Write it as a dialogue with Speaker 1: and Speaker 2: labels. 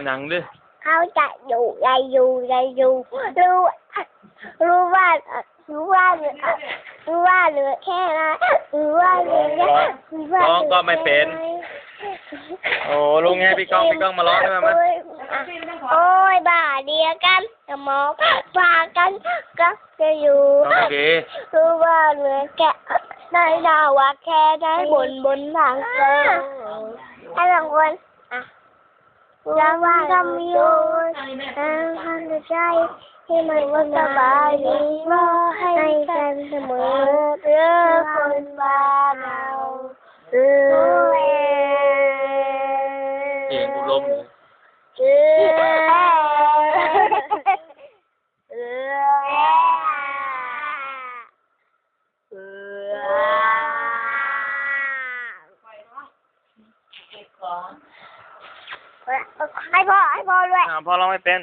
Speaker 1: ดังๆดิ
Speaker 2: เขาจะอยู่รู้ว่าเหลือแค่นั้นว่าเหลือ
Speaker 1: ร้องก็ไม่เป็นโอ้ลุงไงพี่ก้องมาร้องได้ไหม
Speaker 2: โอ้ยบ่าเดียวกันจะมองพากันก็จะอยู่รู้ว่าเหลือแค่ได้ดาวว่าแค่ได้บนทางเดินให้บางคนยังจำอยู่ทางใจที่มันสบายดีว่าให้กันเสมอเรื่องคนบ้าเรา
Speaker 1: เสียงกูล้ม
Speaker 2: ให้พ่อด้วย
Speaker 1: พ่อร้องไม่เป็น